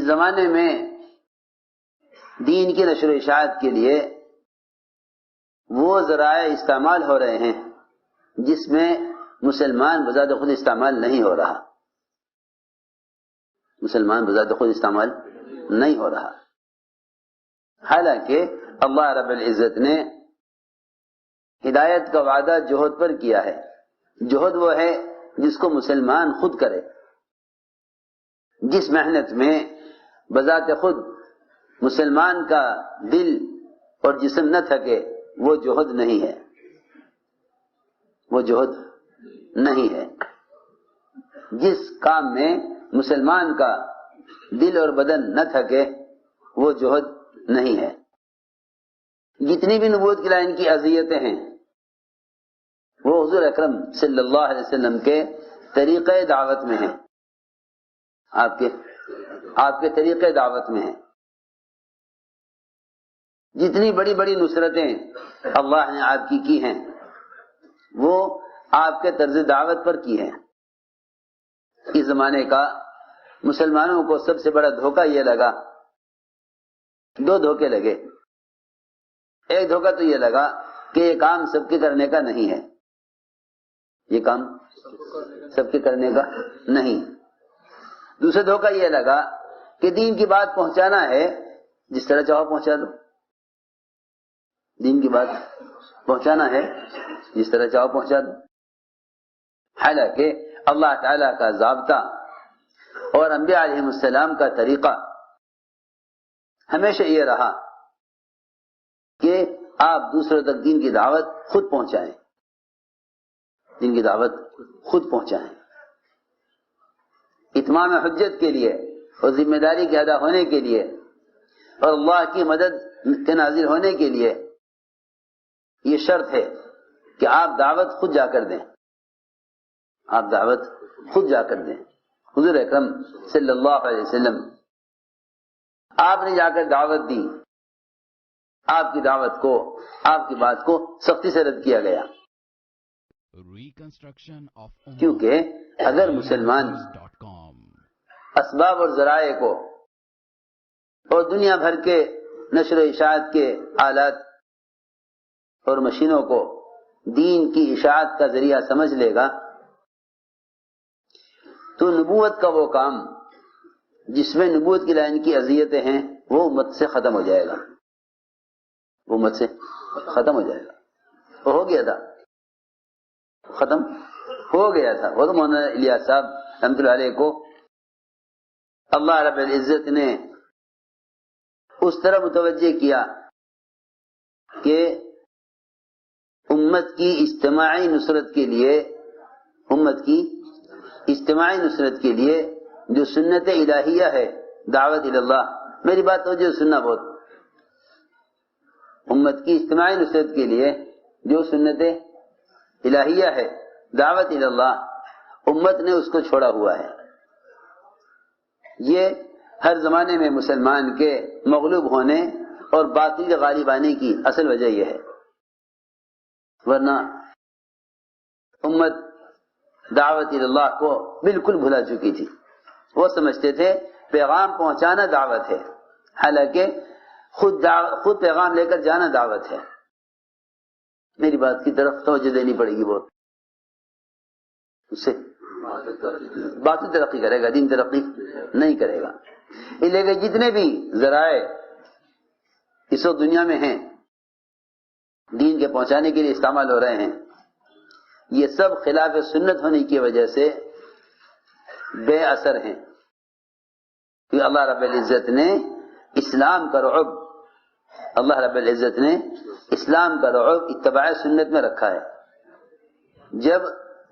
اس زمانے میں دین کی نشر و اشاعت کے لیے وہ ذرائع استعمال ہو رہے ہیں جس میں مسلمان بذات خود استعمال نہیں ہو رہا، مسلمان بذات خود استعمال نہیں ہو رہا، حالانکہ اللہ رب العزت نے ہدایت کا وعدہ جوہد پر کیا ہے۔ جوہد وہ ہے جس کو مسلمان خود کرے، جس محنت میں بذات خود مسلمان کا دل اور جسم نہ تھکے، وہ جوہد نہیں ہے، وہ جوہد نہیں ہے۔ جس کام میں مسلمان کا دل اور بدن نہ تھکے وہ جوہد نہیں ہے۔ جتنی بھی نبوت کی لائن کی اذیتیں ہیں وہ حضور اکرم صلی اللہ علیہ وسلم کے طریقہ دعوت میں ہیں، آپ کے طریقہ دعوت میں ہیں۔ جتنی بڑی بڑی نصرتیں اللہ نے آپ کی ہیں وہ آپ کے طرز دعوت پر کی ہیں۔ اس زمانے کا مسلمانوں کو سب سے بڑا دھوکہ یہ لگا، دو دھوکے لگے۔ ایک دھوکہ تو یہ لگا کہ یہ کام سب کے کرنے کا نہیں ہے، یہ کام سب کے کرنے کا نہیں۔ دوسرا دھوکہ یہ لگا کہ دین کی بات پہنچانا ہے، جس طرح چاہو پہنچا دو، دین کی بات پہنچانا ہے جس طرح چاہو پہنچا دو۔ حالانکہ اللہ تعالیٰ کا ضابطہ اور انبیاء علیہ السلام کا طریقہ ہمیشہ یہ رہا کہ آپ دوسروں تک دین کی دعوت خود پہنچائیں، دین کی دعوت خود پہنچائیں۔ اتمام حجت کے لیے اور ذمہ داری کے ادا ہونے کے لیے اور اللہ کی مدد کے نازل ہونے کے لیے یہ شرط ہے کہ آپ دعوت خود جا کر دیں، آپ دعوت خود جا کر دیں۔ حضور اکرم صلی اللہ علیہ وسلم آپ نے جا کر دعوت دی، آپ کی دعوت کو، آپ کی بات کو سختی سے رد کیا گیا، کیونکہ اگر مسلمان اسباب اور ذرائع کو اور دنیا بھر کے نشر و اشاعت کے آلات اور مشینوں کو دین کی اشاعت کا ذریعہ سمجھ لے گا تو نبوت کا وہ کام جس میں نبوت کی لائن کی اذیتیں ہیں وہ امت سے ختم ہو جائے گا، وہ امت سے ختم ہو جائے گا۔ وہ ہو گیا تھا، ختم ہو گیا تھا۔ وہ تو مولانا الیاس صاحب رحمۃ اللہ علیہ کو اللہ رب العزت نے اس طرح متوجہ کیا کہ امت کی اجتماعی نصرت کے لیے، امت کی اجتماعی نصرت کے لیے جو سنت الہیہ ہے دعوت اللہ، میری بات توجہ سننا بہت، امت کی اجتماعی نصرت کے لیے جو سنت الہیہ ہے دعوت اللہ، امت نے اس کو چھوڑا ہوا ہے۔ یہ ہر زمانے میں مسلمان کے مغلوب ہونے اور باطل غالب آنے کی اصل وجہ یہ ہے، ورنہ امت دعوت اللہ کو بالکل بھلا چکی تھی۔ وہ سمجھتے تھے پیغام پہنچانا دعوت ہے، حالانکہ خود پیغام لے کر جانا دعوت ہے۔ میری بات کی طرف توجہ دینی پڑے گی بہت، اس سے باطل ترقی کرے گا، دین ترقی نہیں کرے گا۔ اس لیے کہ جتنے بھی ذرائع اس وقت دنیا میں ہیں دین کے پہنچانے کے لیے استعمال ہو رہے ہیں، یہ سب خلاف سنت ہونے کی وجہ سے بے اثر ہیں، کہ اللہ رب العزت نے اسلام کا رعب، اللہ رب العزت نے اسلام کا رعب اتباع سنت میں رکھا ہے۔ جب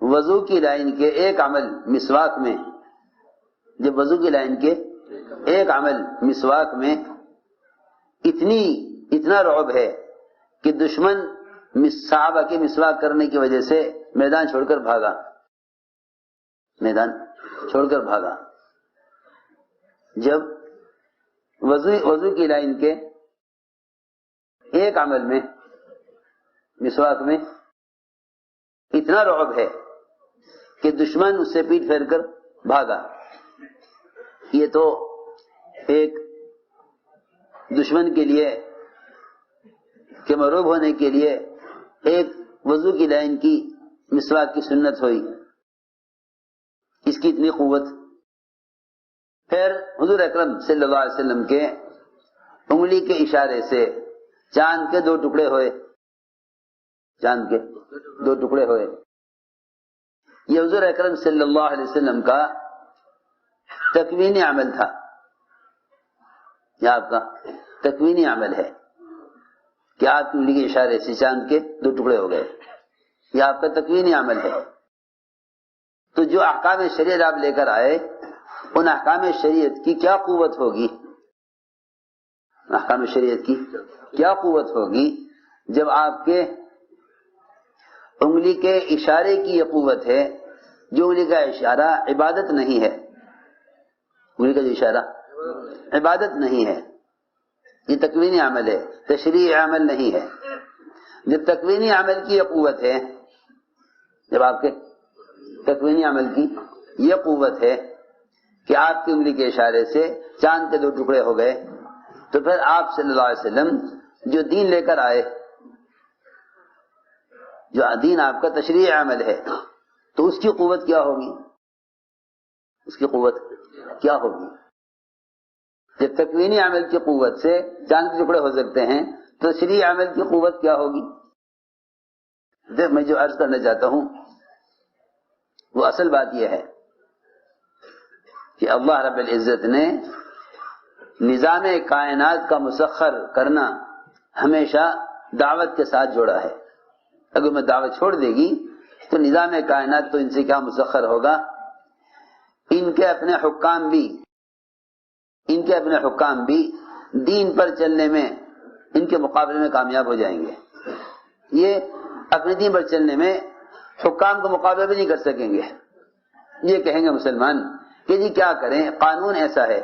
وضو کی لائن کے ایک عمل مسواک میں، جب وضو کی لائن کے ایک عمل مسواک میں اتنا رعب ہے کہ دشمن صحابہ کے مسواک کرنے کی وجہ سے میدان چھوڑ کر بھاگا، میدان چھوڑ کر بھاگا۔ جب وضو کی لائن کے ایک عمل میں مسواک میں اتنا رعب ہے کہ دشمن اس سے پیٹ پھیر کر بھاگا، یہ تو ایک دشمن کے لیے کہ مرعوب ہونے کے لیے ایک وضو کی لائن کی مسواک کی سنت ہوئی، اس کی اتنی قوت۔ پھر حضور اکرم صلی اللہ علیہ وسلم کے انگلی کے اشارے سے چاند کے 2 ٹکڑے ہوئے، چاند کے 2 ٹکڑے ہوئے۔ یہ حضور اکرم صلی اللہ علیہ وسلم کا تکوینی عمل تھا، یہ آپ کا تکوینی عمل ہے کہ آپ کی انگلی کے اشارے سے چاند کے 2 ٹکڑے ہو گئے، یہ آپ کا تکوینی عمل ہے۔ تو جو احکام شریعت آپ لے کر آئے، ان احکام شریعت کی کیا قوت ہوگی، احکام شریعت کی کیا قوت ہوگی جب آپ کے انگلی کے اشارے کی یہ قوت ہے۔ جو انگلی کا اشارہ عبادت نہیں ہے، انگلی کا جو اشارہ عبادت نہیں ہے، یہ تکوینی عمل ہے، تشریعی عمل نہیں ہے۔ جب تکوینی عمل کی یہ قوت ہے، جب آپ کے تکوینی عمل کی یہ قوت ہے کہ آپ کی انگلی کے اشارے سے چاند کے 2 ٹکڑے ہو گئے، تو پھر آپ صلی اللہ علیہ وسلم جو دین لے کر آئے، جو دین آپ کا تشریعی عمل ہے، تو اس کی قوت کیا ہوگی، اس کی قوت کیا ہوگی؟ جب تکوینی عمل کی قوت سے چاند کے ٹکڑے ہو سکتے ہیں تو تشریعی عمل کی قوت کیا ہوگی؟ میں جو عرض کرنا چاہتا ہوں وہ اصل بات یہ ہے کہ اللہ رب العزت نے نظام کائنات کا مسخر کرنا ہمیشہ دعوت کے ساتھ جوڑا ہے۔ اگر میں دعوت چھوڑ دے گی تو نظام کائنات تو ان سے کیا مسخر ہوگا؟ ان کے اپنے حکام بھی دین پر چلنے میں ان کے مقابلے میں کامیاب ہو جائیں گے۔ یہ اپنے دین پر چلنے میں حکام کا مقابلہ بھی نہیں کر سکیں گے۔ یہ کہیں گے مسلمان کہ جی کیا کریں، قانون ایسا ہے،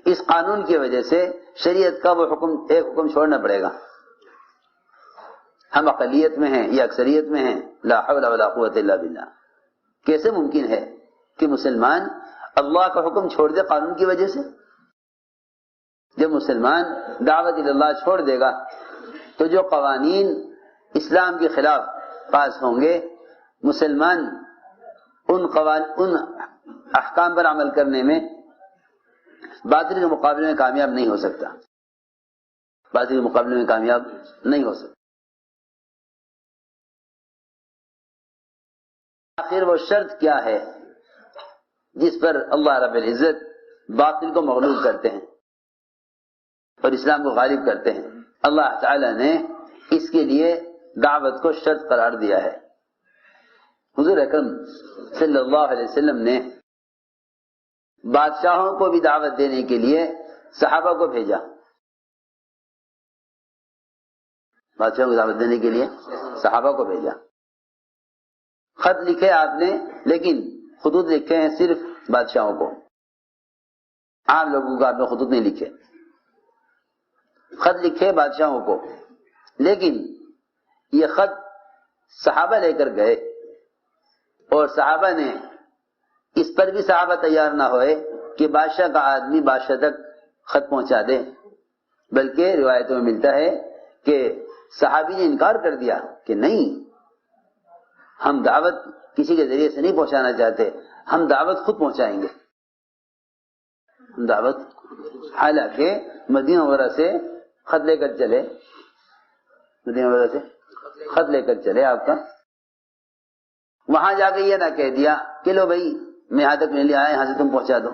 اس قانون کی وجہ سے شریعت کا وہ ایک حکم چھوڑنا پڑے گا۔ ہم اقلیت میں ہیں یا اکثریت میں ہیں، لا حول ولا قوت الا باللہ۔ کیسے ممکن ہے کہ مسلمان اللہ کا حکم چھوڑ دے قانون کی وجہ سے؟ جب مسلمان دعوت اللہ چھوڑ دے گا تو جو قوانین اسلام کے خلاف پاس ہوں گے، مسلمان ان احکام پر عمل کرنے میں باطل کے مقابلے میں کامیاب نہیں ہو سکتا، باطل کے مقابلے میں کامیاب نہیں ہو سکتا۔ آخر وہ شرط کیا ہے جس پر اللہ رب العزت باطل کو مغلوب کرتے ہیں اور اسلام کو غالب کرتے ہیں؟ اللہ تعالی نے اس کے لیے دعوت کو شرط قرار دیا ہے۔ حضور اکرم صلی اللہ علیہ وسلم نے بادشاہوں کو بھی دعوت دینے کے لیے صحابہ کو بھیجا، بادشاہوں کو دعوت دینے کے لیے صحابہ کو بھیجا۔ خط لکھے آپ نے، لیکن خطوط لکھے ہیں صرف بادشاہوں کو، عام لوگوں کو آپ نے خطوط نہیں لکھے۔ خط لکھے بادشاہوں کو، لیکن یہ خط صحابہ لے کر گئے، اور صحابہ نے اس پر بھی صحابہ تیار نہ ہوئے کہ بادشاہ کا آدمی بادشاہ تک خط پہنچا دے، بلکہ روایتوں میں ملتا ہے کہ صحابی نے انکار کر دیا کہ نہیں، ہم دعوت کسی کے ذریعے سے نہیں پہنچانا چاہتے، ہم دعوت خود پہنچائیں گے، ہم دعوت۔ حالانکہ مدینہ منورہ سے خط لے کر چلے، مدینہ منورہ سے خط لے کر چلے آپ کا، وہاں جا کے یہ نہ کہہ دیا کہ لو بھائی میں یہاں تک نہیں آیا، یہاں سے تم پہنچا دو۔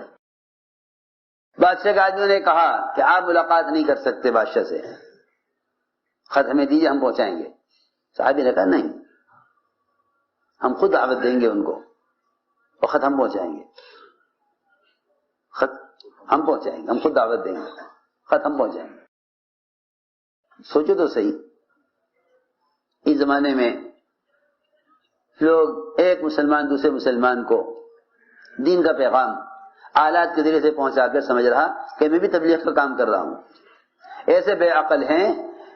بادشاہ کے آدمیوں نے کہا کہ آپ ملاقات نہیں کر سکتے بادشاہ سے، خط ہمیں دیجیے، ہم پہنچائیں گے۔ صحابی نے کہا نہیں، ہم خود دعوت دیں گے ان کو اور خط ہم پہنچائیں گے، خط ہم پہنچائیں گے، ہم خود دعوت دیں گے، خط ہم پہنچائیں گے۔ سوچو تو صحیح، اس زمانے میں لوگ ایک مسلمان دوسرے مسلمان کو دین کا پیغام آلات کے ذریعے سے پہنچا کر سمجھ رہا کہ میں بھی تبلیغ کا کام کر رہا ہوں۔ ایسے بے عقل ہیں،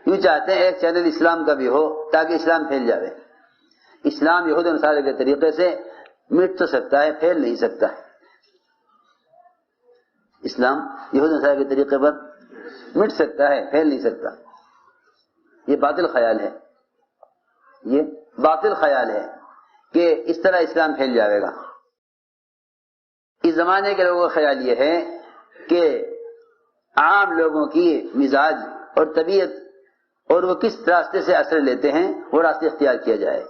یوں چاہتے ہیں ایک چینل اسلام کا بھی ہو تاکہ اسلام پھیل جائے۔ اسلام یہود و نصارہ کے طریقے سے مٹ تو سکتا ہے، پھیل نہیں سکتا۔ اسلام یہود نصارہ کے طریقے پر مٹ سکتا ہے، پھیل نہیں سکتا. یہ باطل خیال ہے، یہ باطل خیال ہے کہ اس طرح اسلام پھیل جائے گا. اس زمانے کے لوگوں کا خیال یہ ہے کہ عام لوگوں کی مزاج اور طبیعت اور وہ کس راستے سے اثر لیتے ہیں وہ راستے اختیار کیا جائے.